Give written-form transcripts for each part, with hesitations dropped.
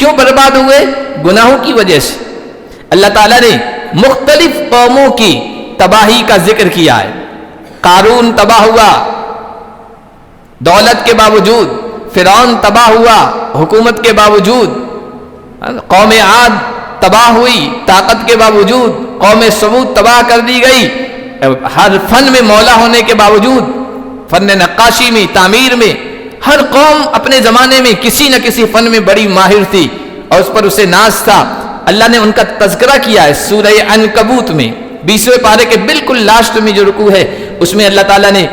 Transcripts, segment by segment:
کیوں برباد ہوئے؟ گناہوں کی وجہ سے۔ اللہ تعالیٰ نے مختلف قوموں کی تباہی کا ذکر کیا ہے۔ قارون تباہ ہوا دولت کے باوجود، فرعون تباہ ہوا حکومت کے باوجود، قوم عاد تباہ ہوئی طاقت کے باوجود، قوم ثمود تباہ کر دی گئی ہر فن میں مولا ہونے کے باوجود، فن نقاشی میں، تعمیر میں۔ ہر قوم اپنے زمانے میں کسی نہ کسی فن میں بڑی ماہر تھی اور اس پر اسے ناز تھا۔ اللہ نے ان کا تذکرہ کیا ہے سورہ عنکبوت میں 20ویں پارے کے بالکل لاسٹ میں جو رکوع ہے اس میں اللہ تعالیٰ نے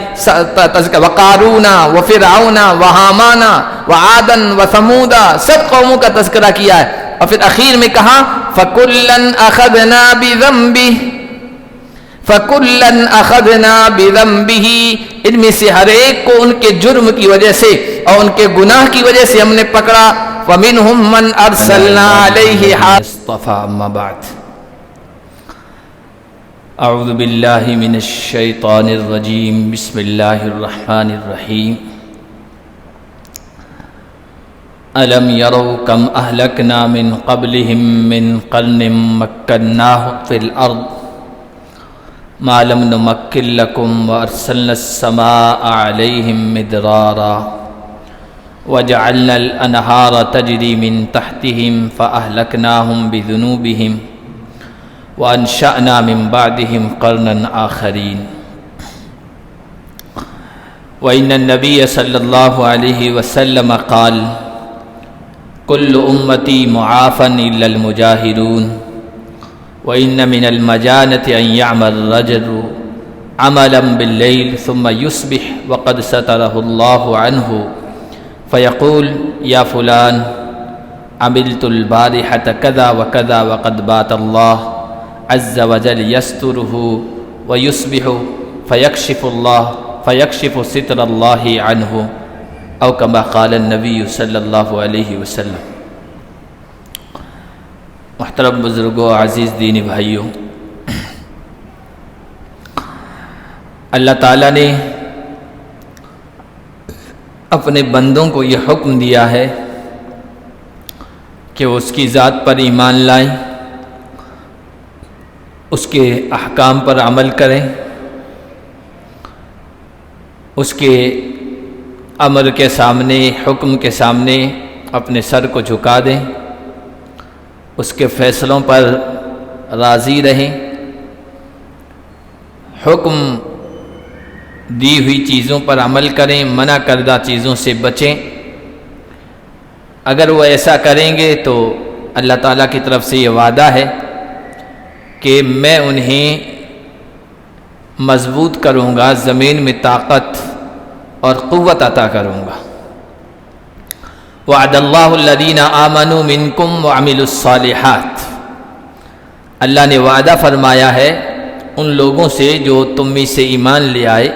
تذکرہ وقارون وفرعون وہامان وعادا وثمودا سب قوموں کا تذکرہ کیا ہے، اور پھر اخیر میں کہا فَكُلًّا أَخَذْنَا بِذَنبِهِ فَكُلًّا أَخَذْنَا بِذَنبِهِ، ان میں سے ہر ایک کو ان کے جرم کی وجہ سے اور ان کے گناہ کی وجہ سے ہم نے پکڑا۔ وَمِنْهُمْ مَنْ أَرْسَلْنَا عَلَيْهِ حَاصِبًا أَمَّا بَعْدُ اعوذ باللہ من الشیطان الرجیم بسم اللہ الرحمن الرحیم الم یروا کم اہلکنا من قبلہم من قرن مکناہم فی الارض ما لم نمکن لکم وارسلنا السماء علیہم مدرارا وجعلنا الانہار تجری من تحتہم فاہلکناہم بذنوبہم وانشأنا من بعدهم قرنا آخرین وإن النبي صلى الله عليه وسلم قال كل أمتي معافى إلا المجاهرون وإن من المجانة أن يعمل الرجل عملا بالليل ثم يصبح وقد ستره الله عنه فيقول يا فلان عملت البارحة كذا وكذا وقد بات الله عز وجل يستره ويصبح فيكشف ستر الله عنه او كما قال النبي صلی اللہ علیہ وسلم۔ محترم بزرگوں، عزیز دینی بھائیوں، اللہ تعالیٰ نے اپنے بندوں کو یہ حکم دیا ہے کہ وہ اس کی ذات پر ایمان لائیں، اس کے احکام پر عمل کریں، اس کے امر کے سامنے، حکم کے سامنے اپنے سر کو جھکا دیں، اس کے فیصلوں پر راضی رہیں، حکم دی ہوئی چیزوں پر عمل کریں، منع کردہ چیزوں سے بچیں۔ اگر وہ ایسا کریں گے تو اللہ تعالیٰ کی طرف سے یہ وعدہ ہے کہ میں انہیں مضبوط کروں گا، زمین میں طاقت اور قوت عطا کروں گا۔ وعد اللہ الذین آمنوا منکم وعملوا الصالحات، اللہ نے وعدہ فرمایا ہے ان لوگوں سے جو تم میں سے ایمان لے آئے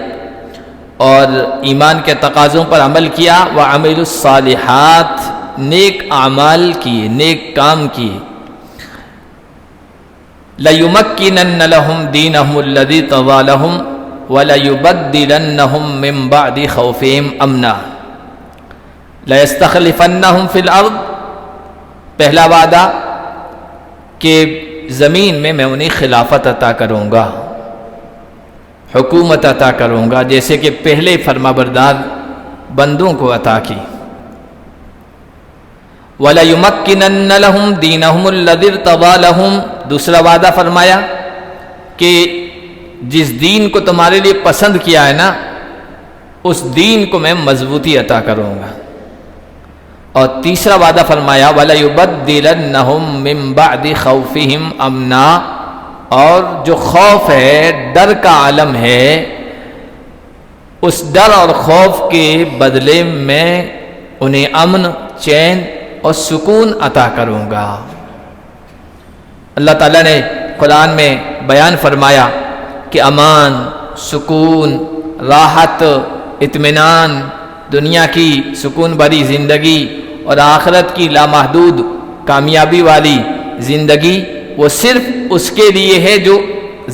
اور ایمان کے تقاضوں پر عمل کیا، وعملوا الصالحات، نیک اعمال کیے، نیک کام کیے۔ لَيُمَكِّنَنَّ لَهُمْ دِينَهُمُ الَّذِي ارْتَضَىٰ لَهُمْ وَلَيُبَدِّلَنَّهُمْ مِنْ بَعْدِ خَوْفِهِمْ أَمْنًا لَيَسْتَخْلِفَنَّهُمْ فِي الْأَرْضِ، پہلا وعدہ کہ زمین میں انہیں خلافت عطا کروں گا، حکومت عطا کروں گا، جیسے کہ پہلے فرمانبردار بندوں کو عطا کی۔ وَلَيُمَكِّنَنَّ لَهُمْ دِينَهُمُ الَّذِي ارْتَضَىٰ لَهُمْ، دوسرا وعدہ فرمایا کہ جس دین کو تمہارے لیے پسند کیا ہے نا، اس دین کو میں مضبوطی عطا کروں گا۔ اور تیسرا وعدہ فرمایا وَلَيُبَدِّلَنَّهُمْ مِنْ بَعْدِ خَوْفِهِمْ أَمْنًا، اور جو خوف ہے، ڈر کا عالم ہے، اس ڈر اور خوف کے بدلے میں انہیں امن، چین اور سکون عطا کروں گا۔ اللہ تعالیٰ نے قرآن میں بیان فرمایا کہ امان، سکون، راحت، اطمینان، دنیا کی سکون بھری زندگی اور آخرت کی لامحدود کامیابی والی زندگی وہ صرف اس کے لیے ہے جو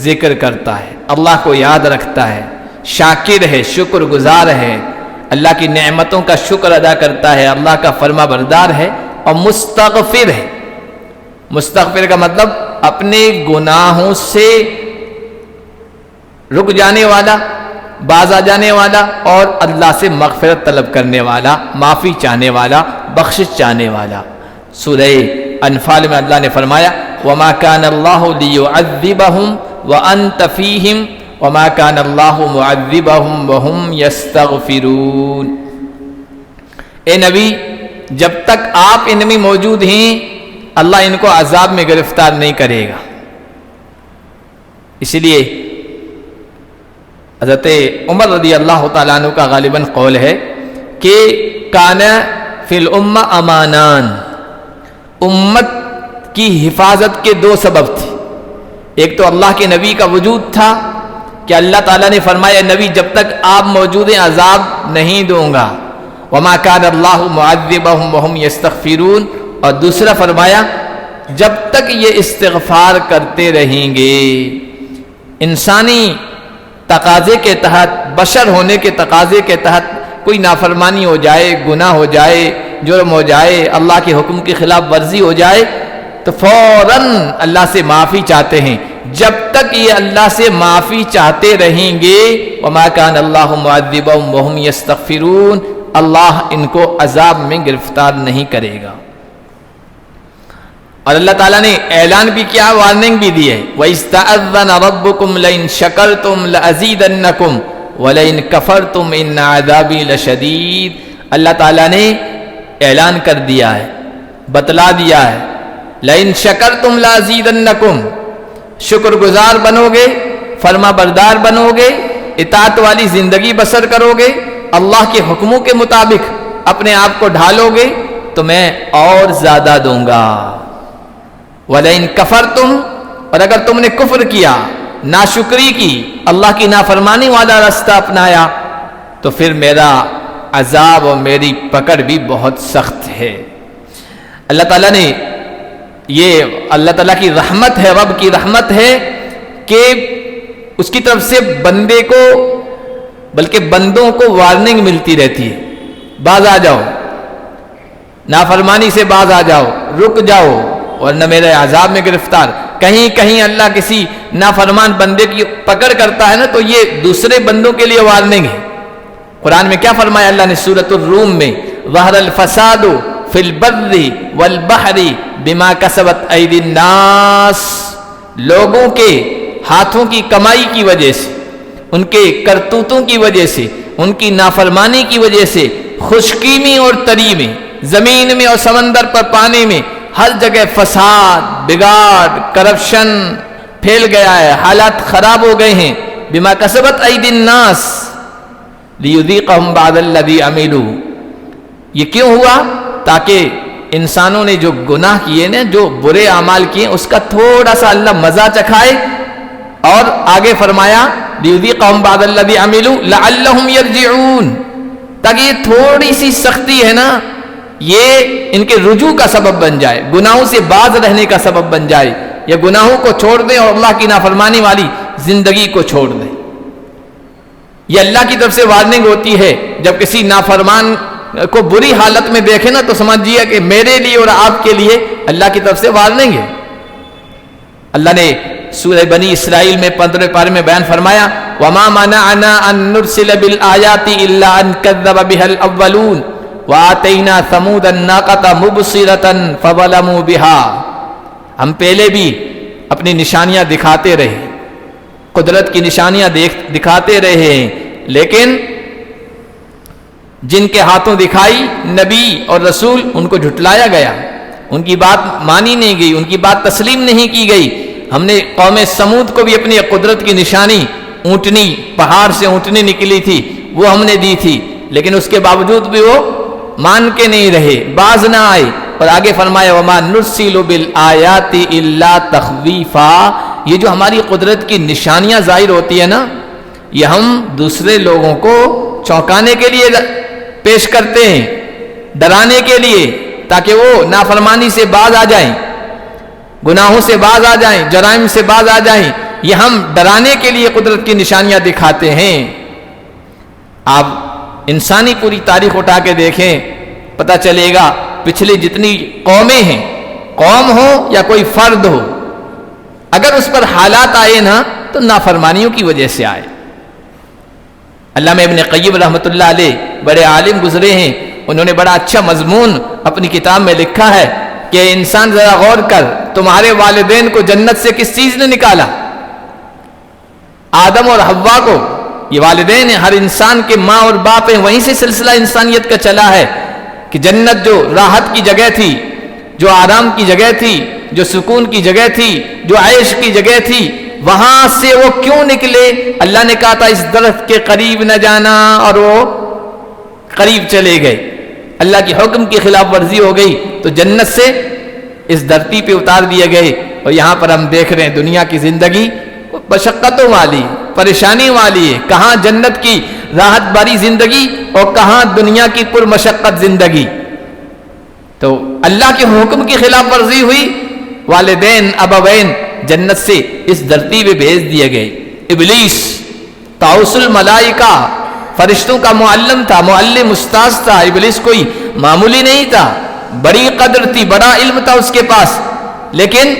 ذکر کرتا ہے، اللہ کو یاد رکھتا ہے، شاکر ہے، شکر گزار ہے، اللہ کی نعمتوں کا شکر ادا کرتا ہے، اللہ کا فرما بردار ہے، اور مستغفر ہے. مستغفر کا مطلب اپنے گناہوں سے رک جانے والا، باز آ جانے والا، اور اللہ سے مغفرت طلب کرنے والا، معافی چاہنے والا، بخشش چاہنے والا. سورہ انفال میں اللہ نے فرمایا وَمَا كَانَ اللَّهُ لِيُعَذِّبَهُمْ وَأَنْتَ فِيهِمْ وَمَا كَانَ اللَّهُ مُعَذِّبَهُمْ وَهُمْ يَسْتَغْفِرُونَ. اے نبی، جب تک آپ ان میں موجود ہیں اللہ ان کو عذاب میں گرفتار نہیں کرے گا. اسی لیے حضرت عمر رضی اللہ تعالیٰ عنہ کا غالباً قول ہے کہ کان فی الامہ امانان، امت کی حفاظت کے دو سبب تھے. ایک تو اللہ کے نبی کا وجود تھا کہ اللہ تعالیٰ نے فرمایا نبی جب تک آپ موجود ہیں عذاب نہیں دوں گا. وما کان اللہ معذبہم وہم یستغفرون. اور دوسرا فرمایا جب تک یہ استغفار کرتے رہیں گے، انسانی تقاضے کے تحت، بشر ہونے کے تقاضے کے تحت کوئی نافرمانی ہو جائے، گناہ ہو جائے، جرم ہو جائے، اللہ کے حکم کی خلاف ورزی ہو جائے تو فوراً اللہ سے معافی چاہتے ہیں. جب تک یہ اللہ سے معافی چاہتے رہیں گے وما کان اللہ معذبہم وہم یستغفرون، اللہ ان کو عذاب میں گرفتار نہیں کرے گا. اور اللہ تعالیٰ نے اعلان بھی کیا، وارننگ بھی دی ہے وَإِسْتَأَذَّنَ رَبُّكُمْ لَئِن شَكَرْتُمْ لَأَزِيدَنَّكُمْ وَلَئِن كَفَرْتُمْ إِنَّ عَذَابِي لَشَدِيدٌ. اللہ تعالیٰ نے اعلان کر دیا ہے، بتلا دیا ہے لَئِن شَكَرْتُمْ لَأَزِيدَنَّكُمْ، شکر گزار بنو گے، فرما بردار بنو گے، اطاعت والی زندگی بسر کرو گے، اللہ کے حکموں کے مطابق اپنے آپ کو ڈھالو گے تو میں اور زیادہ دوں گا. وَلَئِن كَفَرْتُمْ، اور اگر تم نے کفر کیا، ناشکری کی، اللہ کی نافرمانی والا راستہ اپنایا تو پھر میرا عذاب اور میری پکڑ بھی بہت سخت ہے. اللہ تعالیٰ نے یہ اللہ تعالیٰ کی رحمت ہے، رب کی رحمت ہے کہ اس کی طرف سے بندے کو، بلکہ بندوں کو وارننگ ملتی رہتی ہے. باز آ جاؤ، نافرمانی سے باز آ جاؤ، رک جاؤ ورنہ میرے عذاب میں گرفتار. کہیں کہیں اللہ کسی نافرمان بندے کی پکڑ کرتا ہے نا تو یہ دوسرے بندوں کے لیے وارننگ ہے. قرآن میں کیا فرمایا اللہ نے سورۃ الروم میں ظہر الفساد فی البر والبحر بما کسبت ایدی الناس، لوگوں کے ہاتھوں کی کمائی کی وجہ سے، ان کے کرتوتوں کی وجہ سے، ان کی نافرمانی کی وجہ سے خشکی میں اور تری میں، زمین میں اور سمندر پر پانی میں ہر جگہ فساد، بگاڑ، کرپشن پھیل گیا ہے، حالات خراب ہو گئے ہیں. بما کسبت ایدی الناس لیذیقہم بعض الذی عملوا. یہ کیوں ہوا؟ تاکہ انسانوں نے جو گناہ کیے نا، جو برے اعمال کیے، اس کا تھوڑا سا اللہ مزہ چکھائے. اور آگے فرمایا لیذیقہم بعض الذی عملوا لعلہم یرجعون، تاکہ یہ تھوڑی سی سختی ہے نا یہ ان کے رجوع کا سبب بن جائے، گناہوں سے باز رہنے کا سبب بن جائے، یا گناہوں کو چھوڑ دیں اور اللہ کی نافرمانی والی زندگی کو چھوڑ دیں. یہ اللہ کی طرف سے وارننگ ہوتی ہے. جب کسی نافرمان کو بری حالت میں دیکھے نا تو سمجھیے کہ میرے لیے اور آپ کے لیے اللہ کی طرف سے وارننگ ہے. اللہ نے سورہ بنی اسرائیل میں 15 پارے میں بیان فرمایا وَمَا مَنَعَنَا أَن نُرْسِلَ بِالْآيَاتِ إِلَّا أَن كَذَّبَ بِهَا الْأَوَّلُونَ وَآتَيْنَا ثَمُودَ النَّاقَةَ مُبْصِرَةً فَظَلَمُوا بِهَا. ہم پہلے بھی اپنی نشانیاں دکھاتے رہے، قدرت کی نشانیاں دکھاتے رہے ہیں، لیکن جن کے ہاتھوں دکھائی نبی اور رسول ان کو جھٹلایا گیا، ان کی بات مانی نہیں گئی، ان کی بات تسلیم نہیں کی گئی. ہم نے قوم سمود کو بھی اپنی قدرت کی نشانی، اونٹنی، پہاڑ سے اونٹنی نکلی تھی، وہ ہم نے دی تھی، لیکن اس کے باوجود بھی وہ مان کے نہیں رہے، باز نہ آئے. اور آگے فرمایا وَمَا نُرْسِلُ بِالْآيَاتِ إِلَّا تَخْوِيفًا. یہ جو ہماری قدرت کی نشانیاں ظاہر ہوتی ہے نا، یہ ہم دوسرے لوگوں کو چونکانے کے لیے پیش کرتے ہیں، ڈرانے کے لیے، تاکہ وہ نافرمانی سے باز آ جائیں، گناہوں سے باز آ جائیں، جرائم سے باز آ جائیں. یہ ہم ڈرانے کے لیے قدرت کی نشانیاں دکھاتے ہیں. آپ انسانی پوری تاریخ اٹھا کے دیکھیں، پتہ چلے گا پچھلی جتنی قومیں ہیں، قوم ہو یا کوئی فرد ہو، اگر اس پر حالات آئے نا تو نافرمانیوں کی وجہ سے آئے۔ علامہ ابن قیم رحمۃ اللہ علیہ بڑے عالم گزرے ہیں، انہوں نے بڑا اچھا مضمون اپنی کتاب میں لکھا ہے کہ انسان ذرا غور کر، تمہارے والدین کو جنت سے کس چیز نے نکالا؟ آدم اور حوا کو، یہ والدین ہیں، ہر انسان کے ماں اور باپ ہیں، وہیں سے سلسلہ انسانیت کا چلا ہے کہ جنت جو راحت کی جگہ تھی، جو آرام کی جگہ تھی، جو سکون کی جگہ تھی، جو عیش کی جگہ تھی، وہاں سے وہ کیوں نکلے؟ اللہ نے کہا تھا اس درخت کے قریب نہ جانا، اور وہ قریب چلے گئے، اللہ کی حکم کی خلاف ورزی ہو گئی تو جنت سے اس دھرتی پہ اتار دیے گئے۔ اور یہاں پر ہم دیکھ رہے ہیں دنیا کی زندگی مشقتوں والی، پریشانی والی ہے، کہاں جنت کی راحت باری زندگی اور کہاں دنیا کی پرمشقت زندگی۔ تو اللہ کے حکم کی خلاف ورزی ہوئی، والدین ابوین جنت سے اس دھرتی پہ بھیج دیے گئے۔ ابلیس طاؤس الملائکہ، فرشتوں کا معلم تھا، معلم استاذ تھا، ابلیس کوئی معمولی نہیں تھا، بڑی قدر تھی، بڑا علم تھا اس کے پاس، لیکن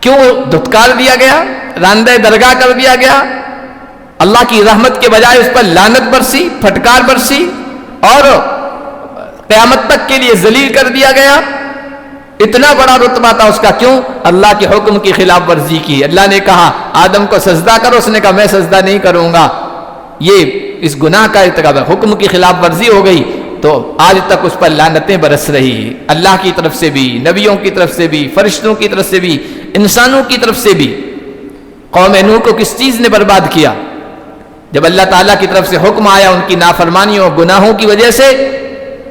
کیوں دھتکار دیا گیا، راندہ درگاہ کر دیا گیا؟ اللہ کی رحمت کے بجائے اس پر لعنت برسی، پھٹکار برسی، اور قیامت تک کے لیے ذلیل کر دیا گیا۔ اتنا بڑا رتبہ تھا اس کا، کیوں؟ اللہ کے حکم کی خلاف ورزی کی۔ اللہ نے کہا آدم کو سجدہ کرو، اس نے کہا میں سجدہ نہیں کروں گا، یہ اس گناہ کا ارتکاب ہے، حکم کی خلاف ورزی ہو گئی، تو آج تک اس پر لعنتیں برس رہی ہیں، اللہ کی طرف سے بھی، نبیوں کی طرف سے بھی، فرشتوں کی طرف سے بھی، انسانوں کی طرف سے بھی۔ قوم نوح کو کس چیز نے برباد کیا؟ جب اللہ تعالیٰ کی طرف سے حکم آیا، ان کی نافرمانیوں اور گناہوں کی وجہ سے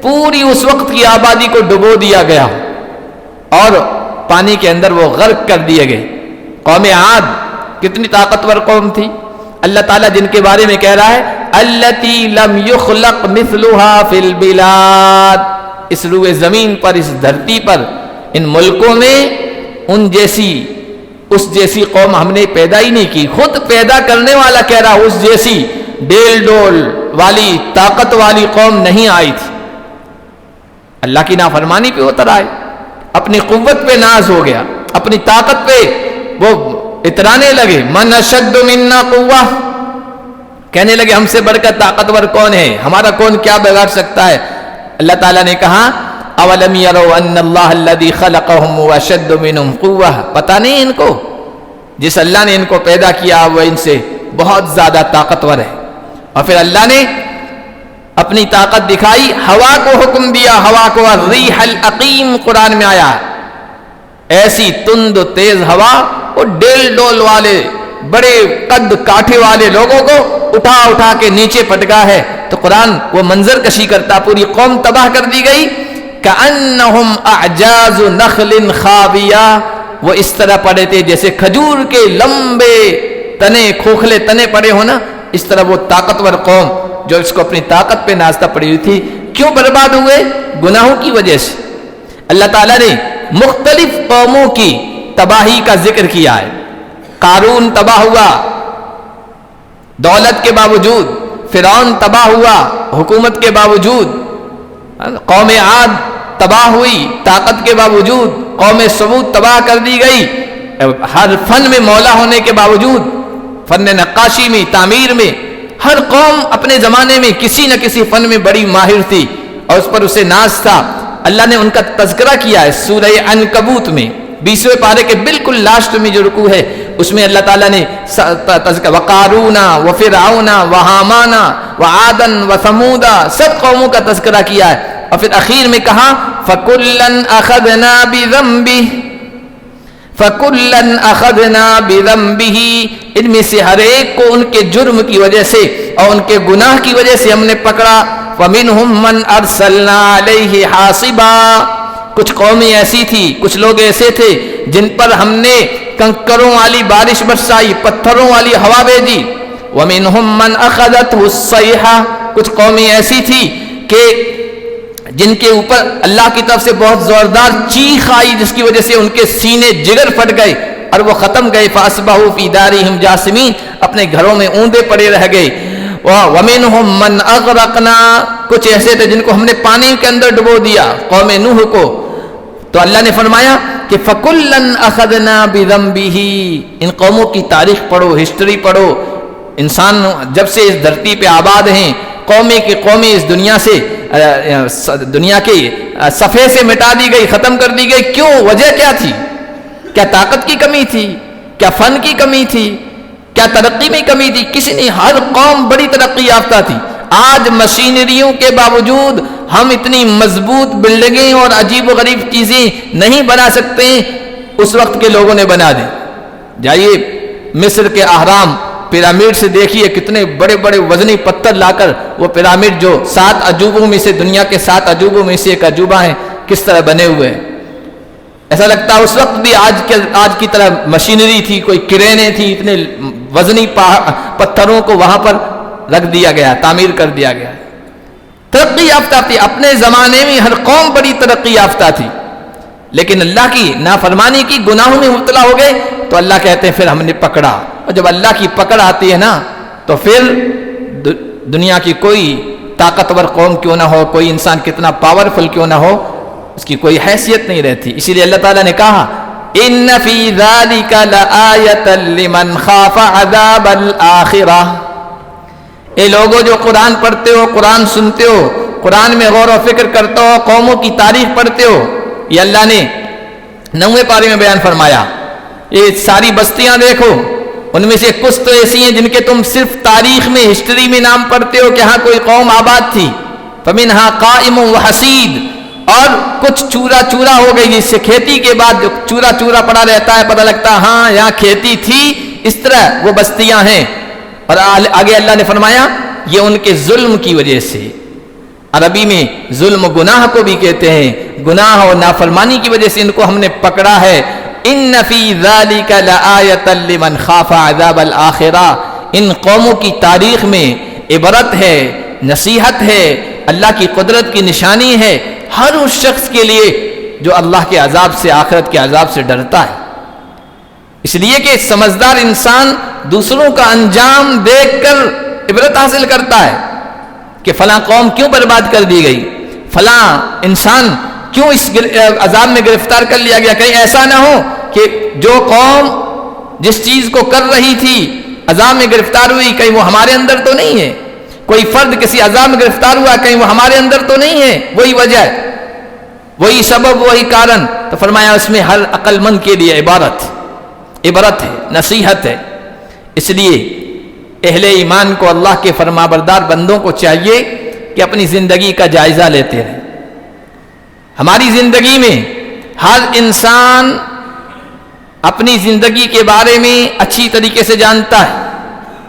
پوری اس وقت کی آبادی کو ڈبو دیا گیا اور پانی کے اندر وہ غرق کر دیے گئے۔ قوم عاد کتنی طاقتور قوم تھی، اللہ تعالیٰ جن کے بارے میں کہہ رہا ہے التی لم یخلق مثلها فی البلاد، اس روئے زمین پر، اس دھرتی پر، ان ملکوں میں اس جیسی قوم ہم نے پیدا ہی نہیں کی۔ خود پیدا کرنے والا کہہ رہا اس جیسی ڈیل ڈول والی طاقت والی قوم نہیں آئی تھی۔ اللہ کی نافرمانی پہ اتر آئے، اپنی قوت پہ ناز ہو گیا، اپنی طاقت پہ وہ اترانے لگے، من اشد منا قوہ، کہنے لگے ہم سے بڑھ کر طاقتور کون ہے، ہمارا کون کیا بگاڑ سکتا ہے؟ اللہ تعالیٰ نے کہا اولم یروا ان اللہ الذی خلقهم اشد منهم قوہ، پتہ نہیں ان کو جس اللہ نے ان کو پیدا کیا وہ ان سے بہت زیادہ طاقتور ہے۔ اور پھر اللہ نے اپنی طاقت دکھائی، ہوا کو حکم دیا، ہوا کو الریح الاقیم قرآن میں آیا، ایسی تند و تیز ہوا، وہ ڈیل ڈول والے بڑے قد کاٹھے والے لوگوں کو اٹھا اٹھا کے نیچے پٹکا ہے۔ تو قرآن وہ منظر کشی کرتا، پوری قوم تباہ کر دی گئی، کأنہم اعجاز نخل خاویہ، وہ اس طرح پڑے تھے جیسے کھجور کے لمبے تنے، کھوکھلے تنے پڑے ہونا، اس طرح وہ طاقتور قوم جو اس کو اپنی طاقت پہ نازتا پڑی ہوئی تھی، کیوں برباد ہوئے؟ گناہوں کی وجہ سے۔ اللہ تعالیٰ نے مختلف قوموں کی تباہی کا ذکر کیا ہے۔ قارون تباہ ہوا دولت کے باوجود، فرعون تباہ ہوا حکومت کے باوجود، قوم عاد تباہ ہوئی طاقت کے باوجود، قوم ثمود تباہ کر دی گئی ہر فن میں مولا ہونے کے باوجود، فن نقاشی میں، تعمیر میں، ہر قوم اپنے زمانے میں کسی نہ کسی فن میں بڑی ماہر تھی اور اس پر اسے ناز تھا۔ اللہ نے ان کا تذکرہ کیا ہے سورہ عنکبوت میں 20ویں پارے کے بالکل لاسٹ میں جو رکوع ہے، اس میں اللہ تعالیٰ نے تذکرہ وقارون وفرعون وہامان وعادا وثمودا، سب قوموں کا تذکرہ کیا ہے، اور پھر اخیر میں کہا فَكُلًّا أَخَذْنَا بِذَنبِهِ، فَكُلًّا أَخَذْنَا بِذَنبِهِ، ان میں سے ہر ایک کو ان کے جرم کی وجہ سے اور ان کے گناہ کی وجہ سے ہم نے پکڑا۔ وَمِنْهُمْ مَنْ أَرْسَلْنَا عَلَيْهِ حَاصِبًا، کچھ قومیں ایسی تھی، کچھ لوگ ایسے تھے جن پر ہم نے کنکروں والی بارش برسائی، پتھروں والی ہوا بھیجی۔ وَمِنْهُمْ مَنْ أَخَذَتْهُ الصَّيْحَةُ، کچھ قومیں ایسی تھی کہ جن کے اوپر اللہ کی طرف سے بہت زوردار چیخ آئی جس کی وجہ سے ان کے سینے جگر پھٹ گئے اور وہ ختم گئے۔ فَأَصْبَحُوا فِي دَارِهِمْ جَاثِمِينَ، اپنے گھروں میں اوندے پڑے رہ گئے۔ وَمِنْهُمْ مَنْ أَغْرَقْنَا، کچھ ایسے تھے جن کو ہم نے پانی کے اندر ڈبو دیا، قوم نوح کو. تو اللہ نے فرمایا کہ فَكُلًّا أَخَذْنَا بِذَنبِهِ. ان قوموں کی تاریخ پڑھو، ہسٹری پڑھو. انسان جب سے اس دھرتی پہ آباد ہیں، قومیں کی قومیں اس دنیا سے دنیا کے صفحے سے مٹا دی گئی، ختم کر دی گئی. کیوں؟ وجہ کیا تھی؟ کیا طاقت کی کمی تھی؟ کیا فن کی کمی تھی؟ کیا ترقی میں کمی تھی؟ کسی نہیں. ہر قوم بڑی ترقی یافتہ تھی. آج مشینریوں کے باوجود ہم اتنی مضبوط بلڈنگیں اور عجیب و غریب چیزیں نہیں بنا سکتے، اس وقت کے لوگوں نے بنا دی. جائیے مصر کے اہرام، پیرامڈ سے دیکھیے کتنے بڑے بڑے وزنی پتھر لا کر وہ پیرامڈ جو 7 عجوبوں میں سے، دنیا کے 7 عجوبوں میں سے ایک عجوبہ ہے، کس طرح بنے ہوئے ہیں. ایسا لگتا ہے اس وقت بھی آج کی طرح مشینری تھی، کوئی کرینیں تھی، اتنے وزنی پتھروں کو وہاں پر رکھ دیا گیا، تعمیر کر دیا گیا. ترقی یافتہ تھی. اپنے زمانے میں ہر قوم بڑی ترقی یافتہ تھی، لیکن اللہ کی نافرمانی کی، گناہوں میں مبتلا ہو گئے تو اللہ کہتے ہیں پھر ہم نے پکڑا. اور جب اللہ کی پکڑ آتی ہے نا تو پھر دنیا کی کوئی طاقتور قوم کیوں نہ ہو، کوئی انسان کتنا پاورفل کیوں نہ ہو، اس کی کوئی حیثیت نہیں رہتی. اسی لیے اللہ تعالیٰ نے کہا ان فی ذالک لآیۃ لمن خاف عذاب الآخرہ. اے لوگوں جو قرآن پڑھتے ہو، قرآن سنتے ہو، قرآن میں غور و فکر کرتے ہو، قوموں کی تاریخ پڑھتے ہو، یہ اللہ نے 9ویں پارے میں بیان فرمایا. یہ ساری بستیاں دیکھو، ان میں سے کچھ تو ایسی ہیں جن کے تم صرف تاریخ میں، ہسٹری میں نام پڑھتے ہو کہ ہاں کوئی قوم آباد تھی. فمنہا قائم وحصید. اور کچھ چورا چورا ہو گئی، جس سے کھیتی کے بعد جو چورا چورا پڑا رہتا ہے، پتہ لگتا ہے ہاں یہاں کھیتی تھی. اس طرح وہ بستیاں ہیں. اور آگے اللہ نے فرمایا یہ ان کے ظلم کی وجہ سے. عربی میں ظلم گناہ کو بھی کہتے ہیں، گناہ اور نافرمانی کی وجہ سے ان کو ہم نے پکڑا ہے. ان فی ذالک لآیۃ لمن خاف عذاب الآخرہ. ان قوموں کی تاریخ میں عبرت ہے، نصیحت ہے، اللہ کی قدرت کی نشانی ہے ہر اس شخص کے لیے جو اللہ کے عذاب سے، آخرت کے عذاب سے ڈرتا ہے. اس لیے کہ سمجھدار انسان دوسروں کا انجام دیکھ کر عبرت حاصل کرتا ہے کہ فلاں قوم کیوں برباد کر دی گئی، فلاں انسان کیوں اس عذاب میں گرفتار کر لیا گیا. کہیں ایسا نہ ہو کہ جو قوم جس چیز کو کر رہی تھی عذاب میں گرفتار ہوئی، کہیں وہ ہمارے اندر تو نہیں ہے. کوئی فرد کسی عذاب میں گرفتار ہوا، کہیں وہ ہمارے اندر تو نہیں ہے. وہی وجہ، وہی سبب، وہی کارن. تو فرمایا اس میں ہر عقل مند کے لیے عبرت ہے، نصیحت ہے. اس لیے اہل ایمان کو، اللہ کے فرما بردار بندوں کو چاہیے کہ اپنی زندگی کا جائزہ لیتے رہیں. ہماری زندگی میں ہر انسان اپنی زندگی کے بارے میں اچھی طریقے سے جانتا ہے.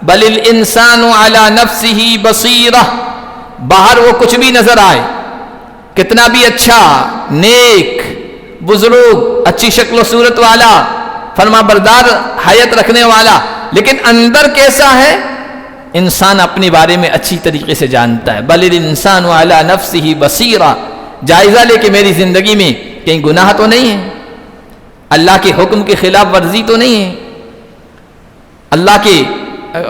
بل الانسان علی نفسہ بصیرہ. باہر وہ کچھ بھی نظر آئے، کتنا بھی اچھا، نیک، بزرگ، اچھی شکل و صورت والا، فرما بردار حیت رکھنے والا، لیکن اندر کیسا ہے انسان اپنے بارے میں اچھی طریقے سے جانتا ہے. بل الانسان علی نفسہ بصیرہ. جائزہ لے کہ میری زندگی میں کہیں گناہ تو نہیں ہے، اللہ کے حکم کی خلاف ورزی تو نہیں ہے، اللہ کے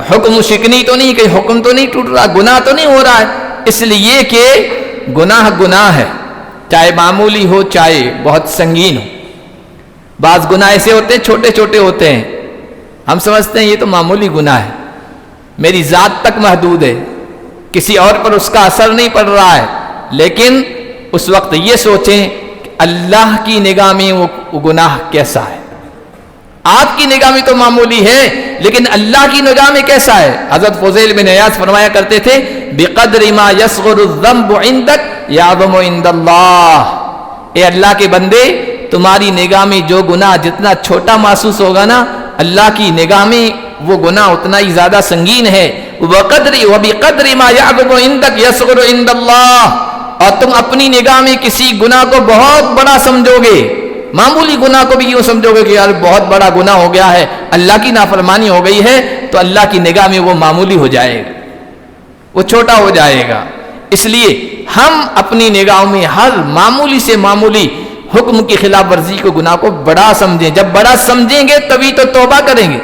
حکم و شکنی تو نہیں، کہیں حکم تو نہیں ٹوٹ رہا، گناہ تو نہیں ہو رہا ہے. اس لیے کہ گناہ ہے، چاہے معمولی ہو چاہے بہت سنگین ہو. بعض گناہ ایسے ہوتے ہیں چھوٹے چھوٹے ہوتے ہیں، ہم سمجھتے ہیں یہ تو معمولی گناہ ہے، میری ذات تک محدود ہے، کسی اور پر اس کا اثر نہیں پڑ رہا ہے. لیکن اس وقت یہ سوچیں کہ اللہ کی نگاہ میں وہ گناہ کیسا ہے. آپ کی نگاہ میں تو معمولی ہے، لیکن اللہ کی نگاہ میں کیسا ہے. حضرت فضیل بن عیاض فرمایا کرتے تھے بقدر ما یصغر الذنب عندک یعظم عند اللہ. اے اللہ کے بندے، تمہاری نگاہ میں جو گناہ جتنا چھوٹا محسوس ہوگا نا، اللہ کی نگاہ میں وہ گناہ اتنا ہی زیادہ سنگین ہے. وبقدر ما یعظم عندک یصغر عند اللہ. اور تم اپنی نگاہ میں کسی گناہ کو بہت بڑا سمجھو گے، معمولی گناہ کو بھی یوں سمجھو گے کہ یار بہت بڑا گناہ ہو گیا ہے، اللہ کی نافرمانی ہو گئی ہے، تو اللہ کی نگاہ میں وہ معمولی ہو جائے گا، وہ چھوٹا ہو جائے گا. اس لیے ہم اپنی نگاہوں میں ہر معمولی سے معمولی حکم کی خلاف ورزی کو، گناہ کو بڑا سمجھیں. جب بڑا سمجھیں گے تبھی تو توبہ کریں گے.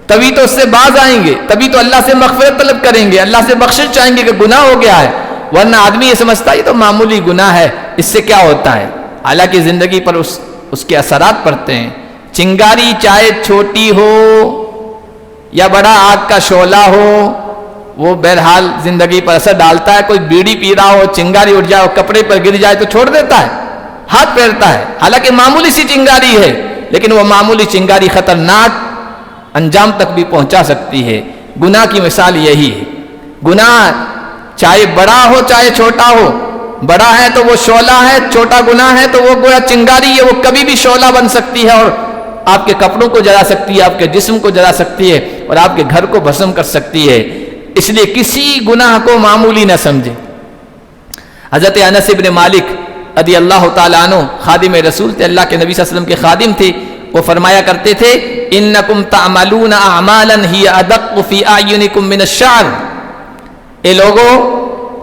تبھی تو اس سے باز آئیں گے, تبھی تو اللہ سے مغفرت طلب کریں گے, اللہ سے بخشش چاہیں گے کہ گناہ ہو گیا ہے. ورنہ آدمی یہ سمجھتا ہے یہ تو معمولی گناہ ہے, اس سے کیا ہوتا ہے, حالانکہ زندگی پر اس کے اثرات پڑتے ہیں. چنگاری چاہے چھوٹی ہو یا بڑا آگ کا شعلہ ہو, وہ بہرحال زندگی پر اثر ڈالتا ہے. کوئی بیڑی پی رہا ہو, چنگاری اٹھ جائے اور کپڑے پر گر جائے تو چھوڑ دیتا ہے, ہاتھ پھیرتا ہے, حالانکہ معمولی سی چنگاری ہے, لیکن وہ معمولی چنگاری خطرناک انجام تک بھی پہنچا سکتی ہے. گناہ کی مثال یہی ہے. گناہ چاہے بڑا ہو چاہے چھوٹا ہو, بڑا ہے تو وہ شعلہ ہے, چھوٹا گناہ ہے تو وہ گویا چنگاری ہے, وہ کبھی بھی شعلہ بن سکتی ہے اور آپ کے کپڑوں کو جلا سکتی ہے, آپ کے جسم کو جلا سکتی ہے اور آپ کے گھر کو بھسم کر سکتی ہے. اس لیے کسی گناہ کو معمولی نہ سمجھے. حضرت انس بن مالک رضی اللہ تعالیٰ عنہ خادم رسول تھے, اللہ کے نبی صلی اللہ علیہ وسلم کے خادم تھے. وہ فرمایا کرتے تھے انکم تعملون اعمالا ہی ادق فی اعینکم من الشعر. اے لوگو,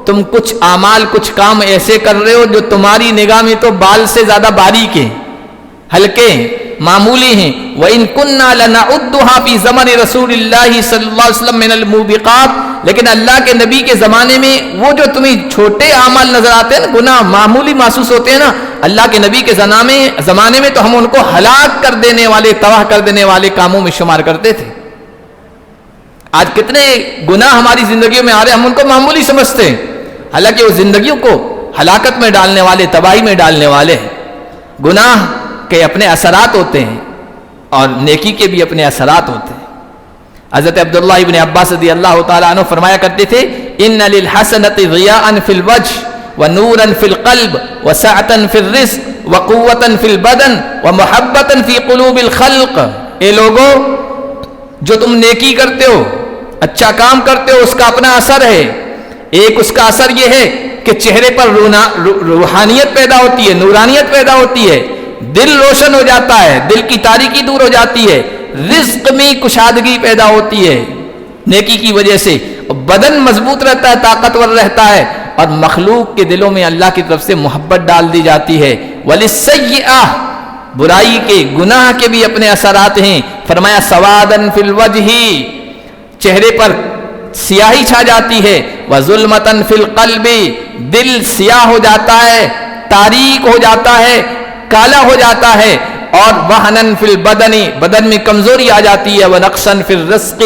تم کچھ اعمال کچھ کام ایسے کر رہے ہو جو تمہاری نگاہ میں تو بال سے زیادہ باریک ہیں, ہلکے ہیں, معمولی ہیں. وَإِن كُنَّا لَنَعُدُّهَا فِي زَمَنِ رَسُولِ اللَّهِ صلی اللہ علیہ وسلم مِنَ الْمُوبِقَاتِ, لیکن اللہ کے نبی کے زمانے میں وہ جو تمہیں چھوٹے اعمال نظر آتے ہیں نا, گناہ معمولی محسوس ہوتے ہیں نا, اللہ کے نبی کے زمانے میں تو ہم ان کو ہلاک کر دینے والے, تباہ کر دینے والے کاموں میں شمار کرتے تھے. آج کتنے گناہ ہماری زندگیوں میں آ رہے ہیں, ہم ان کو معمولی سمجھتے ہیں, حالانکہ وہ زندگیوں کو ہلاکت میں ڈالنے والے, تباہی میں ڈالنے والے ہیں. گناہ کے اپنے اثرات ہوتے ہیں اور نیکی کے بھی اپنے اثرات ہوتے ہیں. حضرت عبداللہ ابن عباس رضی اللہ تعالیٰ عنہ فرمایا کرتے تھے ان للحسنۃ ضیاء فی الوجہ ونورا فی القلب وسعۃ فی الرزق وقوۃ فی البدن ومحبۃ فی قلوب الخلق. اے لوگو, جو تم نیکی کرتے ہو, اچھا کام کرتے ہو, اس کا اپنا اثر ہے. ایک اس کا اثر یہ ہے کہ چہرے پر روحانیت پیدا ہوتی ہے, نورانیت پیدا ہوتی ہے, دل روشن ہو جاتا ہے, دل کی تاریکی دور ہو جاتی ہے, رزق میں کشادگی پیدا ہوتی ہے نیکی کی وجہ سے, بدن مضبوط رہتا ہے, طاقتور رہتا ہے, اور مخلوق کے دلوں میں اللہ کی طرف سے محبت ڈال دی جاتی ہے. وَلِلسَّيِّئَةِ, برائی کے, گناہ کے بھی اپنے اثرات ہیں. فرمایا سوادن فی الوجہ, چہرے پر سیاہی چھا جاتی ہے. وظلمتن فی القلب, دل سیاہ ہو جاتا ہے, تاریک ہو جاتا ہے, کالا ہو جاتا ہے. اور وہنن فی البدن, بدن میں کمزوری آ جاتی ہے. ونقصن فی الرزق,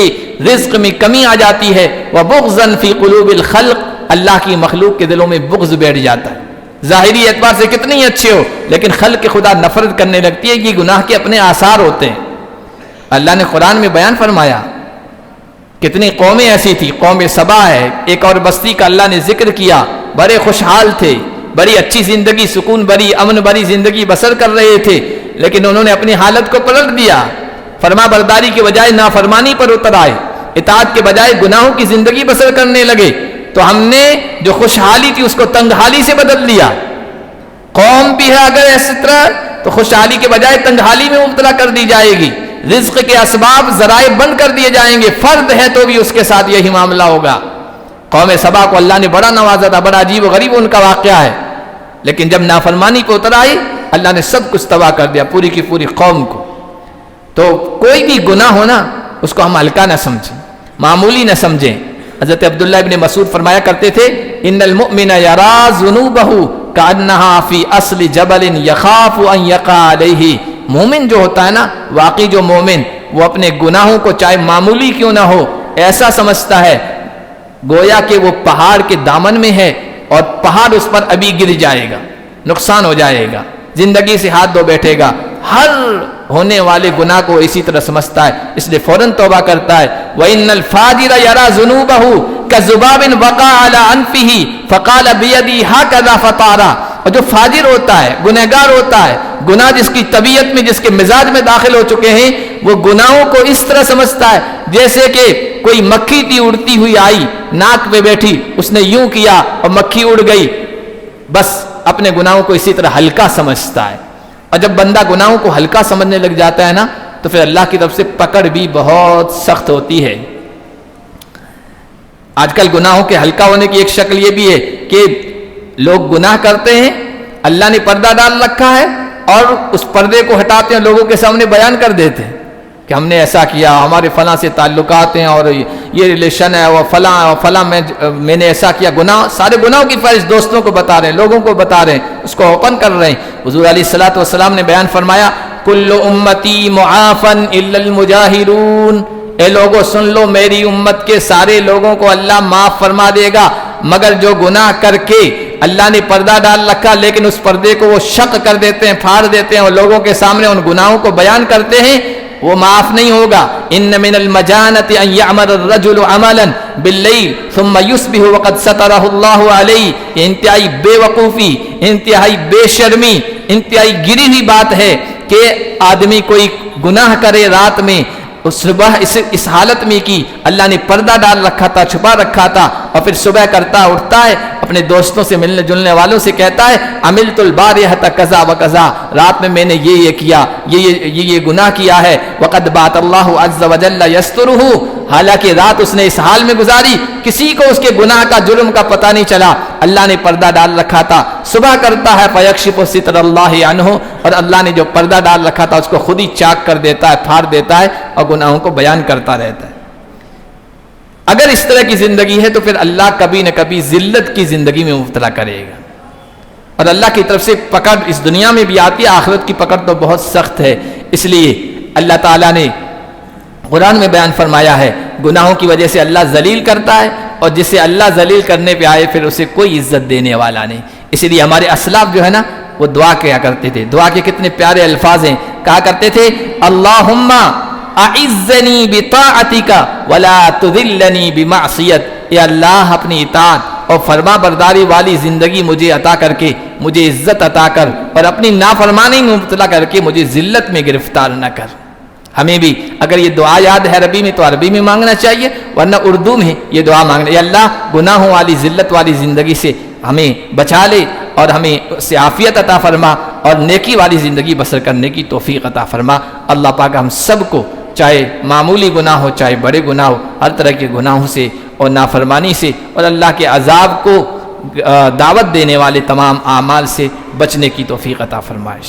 رزق میں کمی آ جاتی ہے. وبغضن فی قلوب الخلق, اللہ کی مخلوق کے دلوں میں بغض بیٹھ جاتا ہے. ظاہری اعتبار سے کتنے اچھے ہو, لیکن خلق خدا نفرت کرنے لگتی ہے. یہ گناہ کے اپنے آثار ہوتے ہیں. اللہ نے قرآن میں بیان فرمایا, کتنی قومیں ایسی تھی. قوم سبا ہے, ایک اور بستی کا اللہ نے ذکر کیا. بڑے خوشحال تھے, بڑی اچھی زندگی, سکون بری, امن بری زندگی بسر کر رہے تھے, لیکن انہوں نے اپنی حالت کو پلٹ دیا. فرما برداری کے بجائے نافرمانی پر اتر آئے, اطاعت کے بجائے گناہوں کی زندگی بسر کرنے لگے. تو ہم نے جو خوشحالی تھی اس کو تنگحالی سے بدل دیا. قوم بھی ہے اگر اس طرح تو خوشحالی کے بجائے تنگحالی میں مبتلا کر دی جائے گی. رزق کے اسباب ذرائع بند کر دیے جائیں گے. فرد ہے تو بھی اس کے ساتھ یہی معاملہ ہوگا. قوم سبا کو اللہ نے بڑا نوازا تھا, بڑا عجیب و غریب ان کا واقعہ ہے, لیکن جب نافرمانی پہ اتر آئی اللہ نے سب کچھ تباہ کر دیا, پوری کی پوری قوم کو. تو کوئی بھی گناہ ہونا اس کو ہم ہلکا نہ سمجھیں, معمولی نہ سمجھیں. حضرت عبداللہ ابن مسعود فرمایا کرتے تھے ان المؤمن یرا ذنوبہ کانہا فی اصل جبل یخاف ان یقع علیہ. مومن جو ہوتا ہے نا, واقعی جو مومن, وہ اپنے گناہوں کو چاہے معمولی کیوں نہ ہو ایسا سمجھتا ہے گویا کہ وہ پہاڑ کے دامن میں ہے اور پہاڑ اس پر ابھی گر جائے گا, نقصان ہو جائے گا, زندگی سے ہاتھ دھو بیٹھے گا. ہر ہونے والے گناہ کو اسی طرح سمجھتا ہے, اس لیے فوراً توبہ کرتا ہے. وَإِنَّ الْفَاجِرَ يَرَى ذُنُوبَهُ كَذُبَابٍ وَقَعَ عَلَى أَنفِهِ فَقَالَ بِيَدِي هَكَذَا فَطَارَ. اور جو فاجر ہوتا ہے, گنہگار ہوتا ہے, گناہ جس کی طبیعت میں, جس کے مزاج میں داخل ہو چکے ہیں, وہ گناہوں کو اس طرح سمجھتا ہے جیسے کہ کوئی مکھی تھی اڑتی ہوئی آئی, ناک پہ بیٹھی, اس نے یوں کیا اور مکھی اڑ گئی. بس اپنے گناہوں کو اسی طرح ہلکا سمجھتا ہے. اور جب بندہ گناہوں کو ہلکا سمجھنے لگ جاتا ہے نا, تو پھر اللہ کی طرف سے پکڑ بھی بہت سخت ہوتی ہے. آج کل گناہوں کے ہلکا ہونے کی ایک شکل یہ بھی ہے کہ لوگ گناہ کرتے ہیں, اللہ نے پردہ ڈال رکھا ہے, اور اس پردے کو ہٹاتے ہیں, لوگوں کے سامنے بیان کر دیتے ہیں. کہ ہم نے ایسا کیا, ہمارے فلاں سے تعلقات ہیں اور یہ ریلیشن ہے اور فلاں میں نے ایسا کیا. گناہ, سارے گناہوں کی فہرست دوستوں کو بتا رہے ہیں, لوگوں کو بتا رہے ہیں, اس کو اوپن کر رہے ہیں. حضور علیہ الصلوۃ والسلام نے بیان فرمایا کل امتی معافن الا المجاہرون, اے لوگوں سن لو, میری امت کے سارے لوگوں کو اللہ معاف فرما دے گا مگر جو گناہ کر کے اللہ نے پردہ ڈال رکھا لیکن اس پردے کو وہ شق کر دیتے ہیں, پھاڑ دیتے ہیں اور لوگوں کے سامنے ان گناہوں کو بیان کرتے ہیں, وہ معاف نہیں ہوگا. ان من المجانۃ ان یعمل الرجل عملا باللیل ثم یصبح وقد سترہ اللہ علیہ, یہ انتہائی بے وقوفی, انتہائی بے شرمی, انتہائی گری ہوئی بات ہے کہ آدمی کوئی گناہ کرے رات میں, صبح اس حالت میں کی اللہ نے پردہ ڈال رکھا تھا, چھپا رکھا تھا, اور پھر صبح کرتا اٹھتا ہے اپنے دوستوں سے ملنے جلنے والوں سے کہتا ہے عملت البارحۃ کذا و کذا, رات میں نے یہ کیا, یہ گناہ کیا ہے. وقد بات اللہ عز وجل یسترہ, حالانکہ رات اس نے اس حال میں گزاری کسی کو اس کے گناہ کا جرم کا پتہ نہیں چلا, اللہ نے پردہ ڈال رکھا تھا. صبح کرتا ہے فیکشف ستر اللہ عنہ, اور اللہ نے جو پردہ ڈال رکھا تھا اس کو خود ہی چاک کر دیتا ہے, پھاڑ دیتا ہے اور گناہوں کو بیان کرتا رہتا ہے. اگر اس طرح کی زندگی ہے تو پھر اللہ کبھی نہ کبھی ذلت کی زندگی میں مبتلا کرے گا, اور اللہ کی طرف سے پکڑ اس دنیا میں بھی آتی ہے, آخرت کی پکڑ تو بہت سخت ہے. اس لیے اللہ تعالیٰ نے قرآن میں بیان فرمایا ہے گناہوں کی وجہ سے اللہ ذلیل کرتا ہے, اور جسے اللہ ذلیل کرنے پہ آئے پھر اسے کوئی عزت دینے والا نہیں. اسی لیے ہمارے اسلاف جو ہے نا وہ دعا کیا کرتے تھے, دعا کے کتنے پیارے الفاظ ہیں, کہا کرتے تھے اللہم اعزنی بطاعتک ولا تذلنی بمعصیت, اے اللہ اپنی اطاعت اور فرما برداری والی زندگی مجھے عطا کر کے مجھے عزت عطا کر, اور اپنی نافرمانی میں مبتلا کر کے مجھے ذلت میں گرفتار نہ کر. ہمیں بھی اگر یہ دعا یاد ہے عربی میں تو عربی میں مانگنا چاہیے, ورنہ اردو میں یہ دعا مانگنا, اے اللہ گناہوں والی ذلت والی زندگی سے ہمیں بچا لے اور ہمیں اس سے عافیت عطا فرما اور نیکی والی زندگی بسر کرنے کی توفیق عطا فرما. اللہ پاک ہم سب کو چاہے معمولی گناہ ہو چاہے بڑے گناہ ہو, ہر طرح کے گناہوں سے اور نافرمانی سے اور اللہ کے عذاب کو دعوت دینے والے تمام اعمال سے بچنے کی توفیق عطا فرمائے.